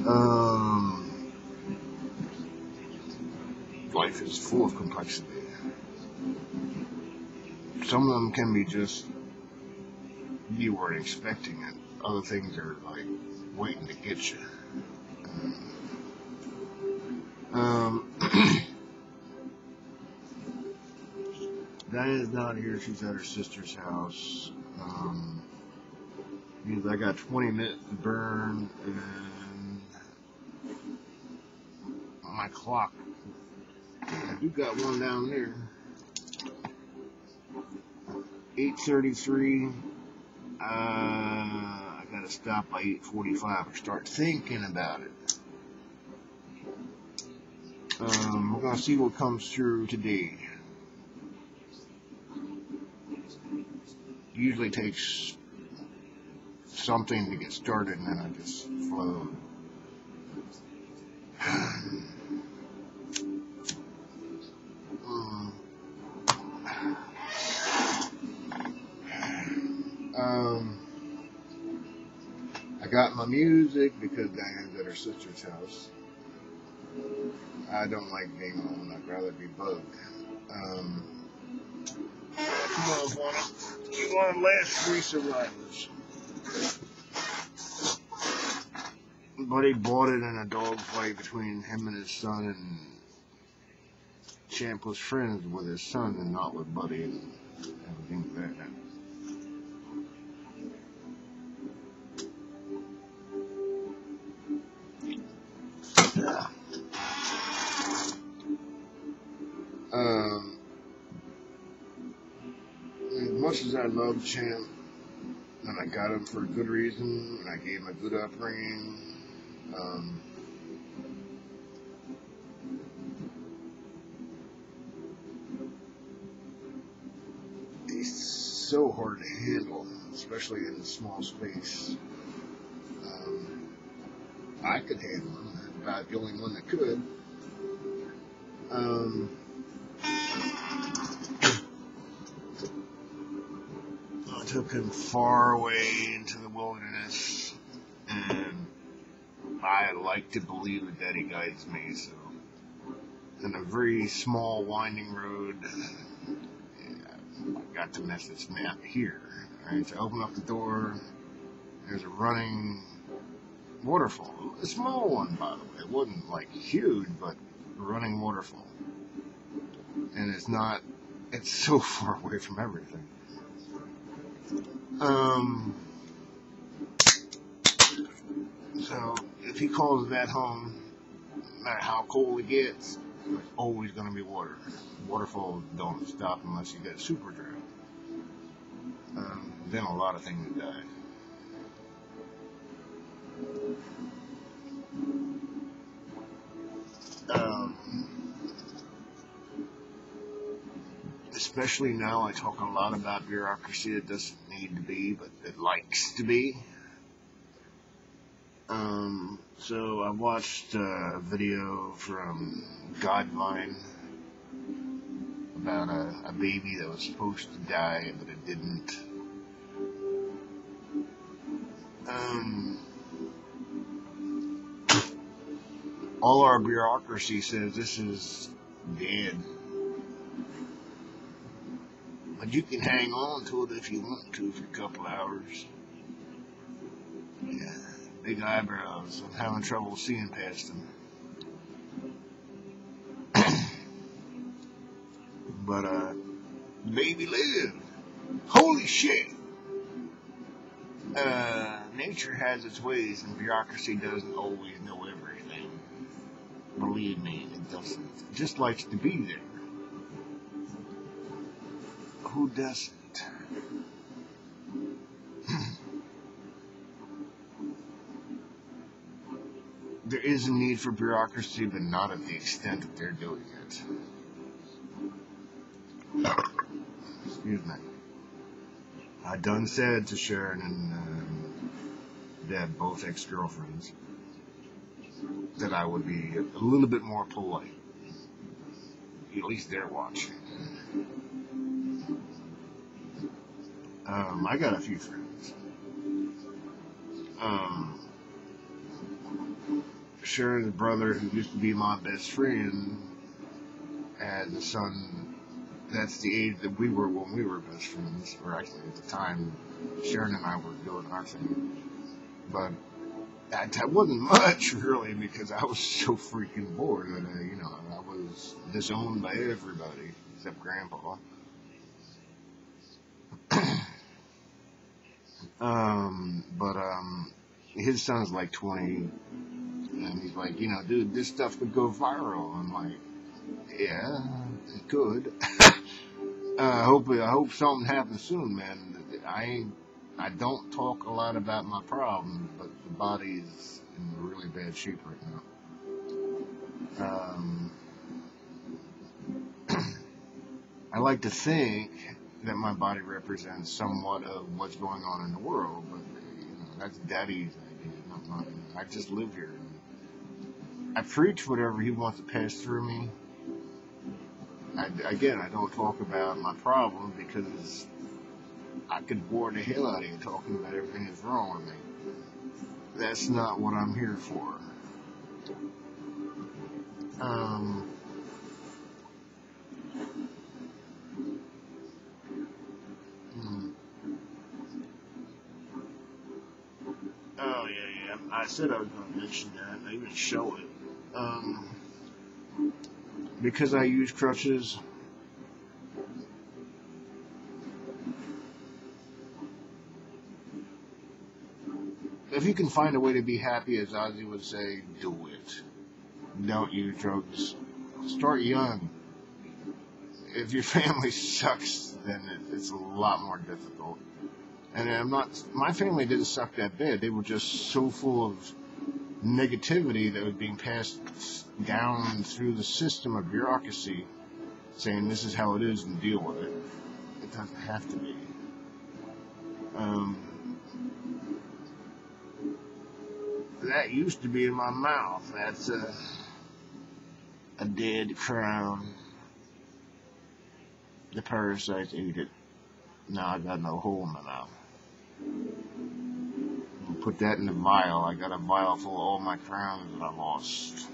Um, Life is full of complexity. Some of them can be just you weren't expecting it. Other things are like waiting to get you. Um, Diana's not here. She's at her sister's house. Means I got 20 minutes to burn, and my clock. I do got one down there. 8:33. I gotta stop by 8:45 or start thinking about it. We're gonna see what comes through today. Usually takes something to get started, and then I just flow. I got my music because Diane's at her sister's house. I don't like being alone. I'd rather be bugged. Come on, Juana. You want to last 3 survivors. Buddy bought it in a dog fight between him and his son, and Champ was friends with his son and not with Buddy and everything like that. As much as I love Champ, and I got him for a good reason, and I gave him a good upbringing, he's so hard to handle, especially in a small space. I could handle him, about the only one that could. I took him far away into the wilderness, and I like to believe that Daddy guides me, so in a very small winding road, I got to mess this map here. Alright, so I open up the door, there's a running waterfall, a small one by the way, it wasn't like huge, but a running waterfall, and it's so far away from everything. So if he calls that home, no matter how cold it gets, there's always going to be water. Waterfalls don't stop unless you get super drought. Then a lot of things die. Especially now, I talk a lot about bureaucracy that doesn't need to be, but that likes to be. So I watched a video from Godvine about a baby that was supposed to die, but it didn't. All our bureaucracy says this is dead. But you can hang on to it if you want to for a couple hours. Yeah, big eyebrows. I'm having trouble seeing past them. But, baby lived. Holy shit. Nature has its ways, and bureaucracy doesn't always know everything. Believe me, it doesn't. It just likes to be there. Who doesn't? There is a need for bureaucracy, but not at the extent that they're doing it. Excuse me. I done said to Sharon and Deb, both ex-girlfriends, that I would be a little bit more polite. At least they're watching. I got a few friends. Sharon's brother, who used to be my best friend, had a son that's the age that we were when we were best friends, or actually at the time Sharon and I were doing our thing. But that wasn't much, really, because I was so freaking bored that, I was disowned by everybody except Grandpa. But his son's like 20, and he's like, dude, this stuff could go viral. I'm like, yeah, it could. I hope something happens soon, man. I don't talk a lot about my problems, but the body's in really bad shape right now. I like to think that my body represents somewhat of what's going on in the world, but that's Daddy's idea, not mine. I just live here. I preach whatever he wants to pass through me. Again, I don't talk about my problems because I could bore the hell out of you talking about everything that's wrong with me. That's not what I'm here for. Oh, yeah. I said I was going to mention that. I even show it. Because I use crutches, if you can find a way to be happy, as Ozzy would say, do it. Don't use drugs. Start young. If your family sucks, then it's a lot more difficult. And my family didn't suck that bad. They were just so full of negativity that was being passed down through the system of bureaucracy, saying this is how it is and deal with it. It doesn't have to be. That used to be in my mouth. That's a dead crown. The parasites ate it. Now I got no hole in my mouth. I'll put that in the vial. I got a vial full of all my crowns that I lost.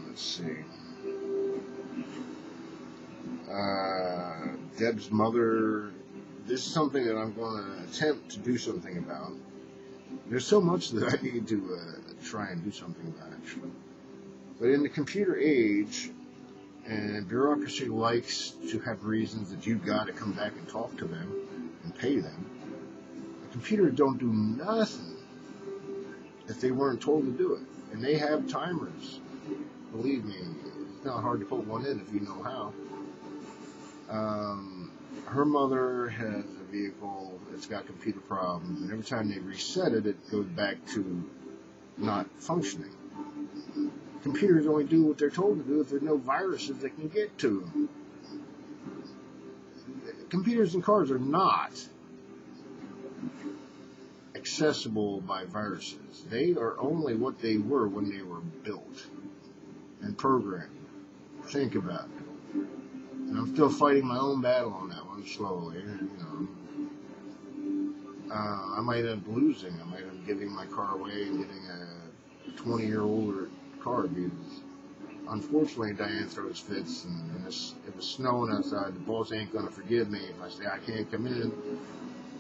Let's see. Deb's mother. This is something that I'm going to attempt to do something about. There's so much that I need to try and do something about, actually. But in the computer age, and bureaucracy likes to have reasons that you've got to come back and talk to them and pay them. The computers don't do nothing if they weren't told to do it. And they have timers. Believe me, it's not hard to put one in if you know how. Her mother has a vehicle that's got computer problems, and every time they reset it, it goes back to not functioning. Computers only do what they're told to do if there's no viruses that can get to them. Computers and cars are not accessible by viruses. They are only what they were when they were built and programmed. Think about it. And I'm still fighting my own battle on that one slowly. I might end up losing. I might end up giving my car away and getting a 20-year-old car because, unfortunately, Diane throws fits. And if it's snowing outside, the boss ain't going to forgive me if I say I can't come in.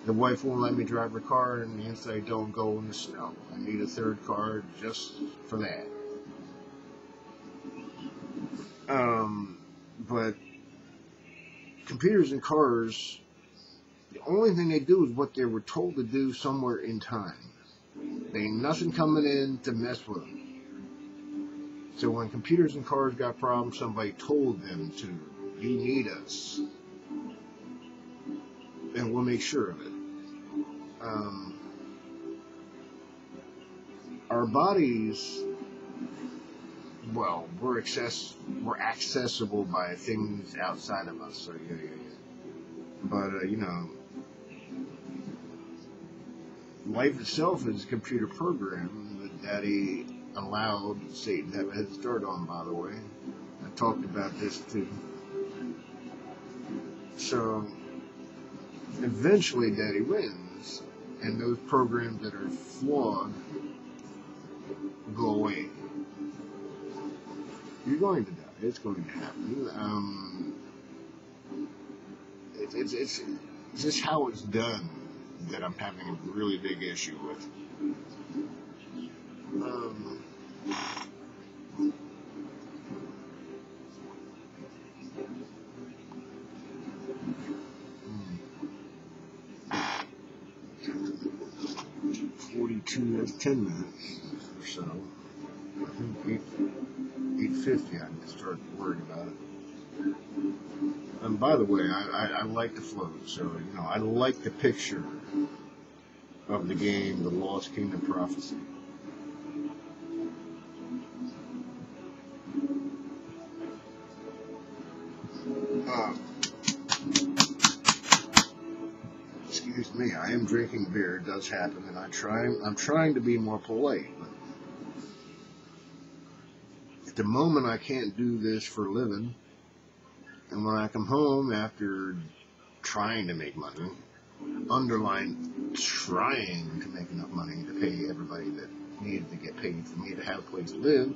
The wife won't let me drive her car, and the inside don't go in the snow. I need a third car just for that. But computers and cars, the only thing they do is what they were told to do somewhere in time. There ain't nothing coming in to mess with them. So when computers and cars got problems, somebody told them to. You need us. And we'll make sure of it. Our bodies, well, we're accessible by things outside of us. So yeah. But life itself is a computer program that Daddy allowed Satan to have a head start on. By the way, I talked about this too. So eventually Daddy wins, and those programs that are flawed go away. You're going to die. It's going to happen. It's just how it's done that I'm having a really big issue with. 42, that's 10 minutes or so. I think 8:50, I can start worrying about it. And by the way, I like the float, so, I like the picture of the game, The Lost Kingdom Prophecy. Excuse me, I am drinking beer, it does happen, and I'm trying to be more polite, but at the moment I can't do this for a living, and when I come home after trying to make money, underline trying to make enough money to pay everybody that needed to get paid for me to have a place to live,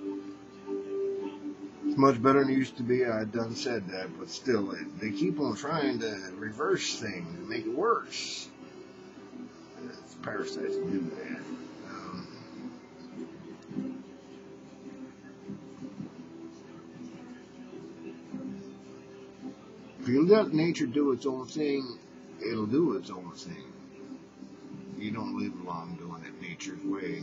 it's much better than it used to be. I done said that, but still, they keep on trying to reverse things and make it worse. It's parasites that do that. If you let nature do its own thing, it'll do its own thing. You don't live long doing it nature's way.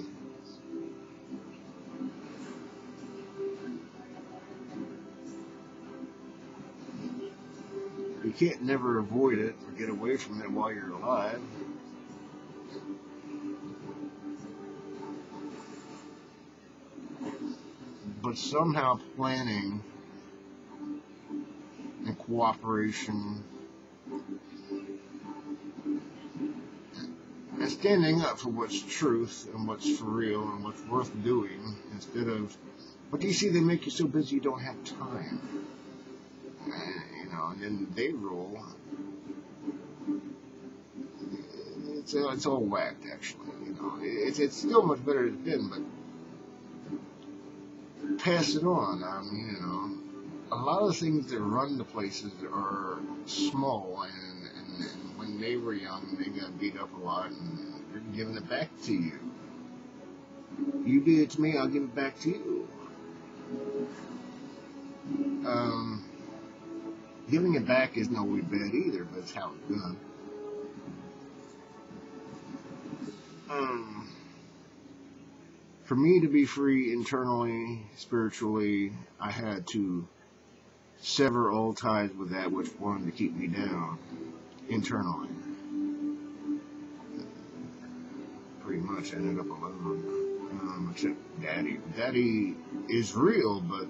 You can't never avoid it or get away from it while you're alive. But somehow planning and cooperation and standing up for what's truth and what's for real and what's worth doing instead of, but do you see, they make you so busy you don't have time. And then they roll. It's all whacked, actually. It's still much better than it's been, but pass it on. A lot of things that run the places are small, and when they were young, they got beat up a lot, and they're giving it back to you. You did it to me, I'll give it back to you. Giving it back isn't always bad either, but it's how it's done. For me to be free internally, spiritually, I had to sever all ties with that which wanted to keep me down internally. Pretty much ended up alone, except Daddy. Daddy is real, but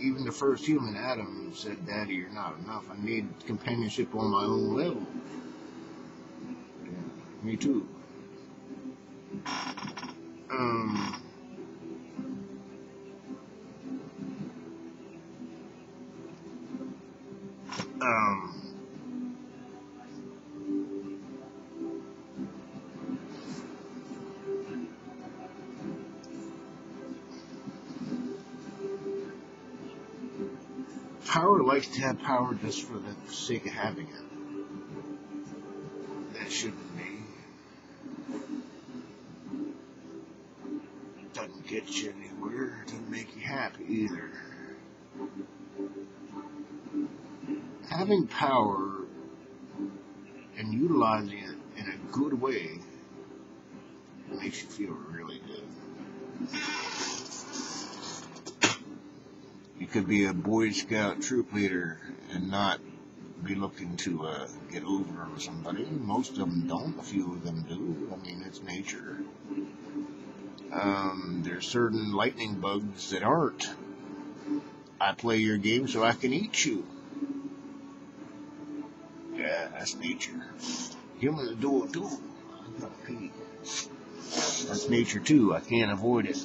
even the first human, Adam, said, Daddy, you're not enough. I need companionship on my own level. Yeah, me too. Power likes to have power just for the sake of having it. That shouldn't be. Doesn't get you anywhere. Doesn't make you happy either. Having power and utilizing it in a good way makes you feel really good. You could be a Boy Scout troop leader and not be looking to get over on somebody. Most of them don't. A few of them do. It's nature. There's certain lightning bugs that aren't. I play your game so I can eat you. Yeah, that's nature. Humans do it too. I gotta pee. That's nature too. I can't avoid it.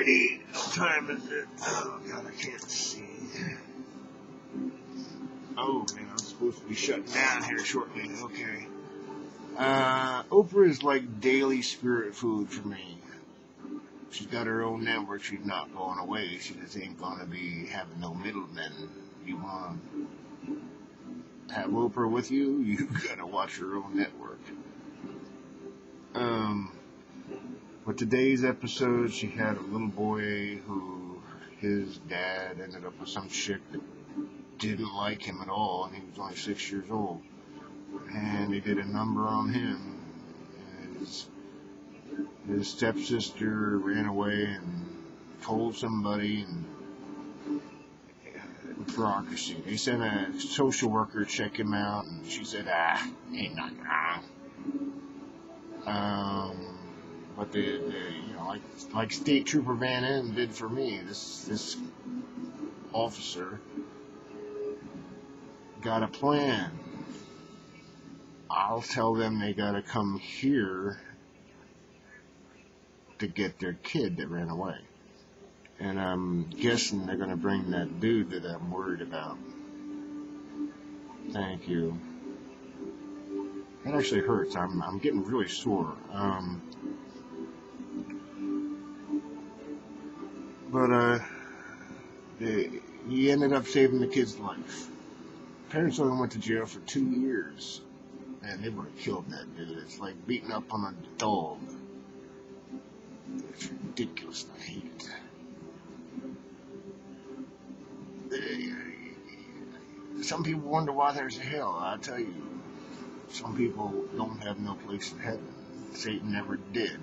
Alrighty, what time is it? Oh god, I can't see. Oh man, I'm supposed to be shutting down here shortly. Okay. Oprah is like daily spirit food for me. She's got her own network. She's not going away. She just ain't gonna be having no middlemen. You want to have Oprah with you? You gotta watch your own network. With today's episode, she had a little boy who his dad ended up with some chick that didn't like him at all, and he was only 6 years old. And they did a number on him. His stepsister ran away and told somebody, and bureaucracy. They sent a social worker to check him out, and she said, ain't nothing wrong. But they like State Trooper Van N did for me, this officer got a plan. I'll tell them they gotta come here to get their kid that ran away. And I'm guessing they're gonna bring that dude that I'm worried about. Thank you. That actually hurts. I'm getting really sore. He ended up saving the kid's life. Parents only went to jail for 2 years. Man, they would have killed that dude. It's like beating up on a dog. It's ridiculous. I hate it. Some people wonder why there's a hell. I'll tell you. Some people don't have no place in heaven. Satan never did.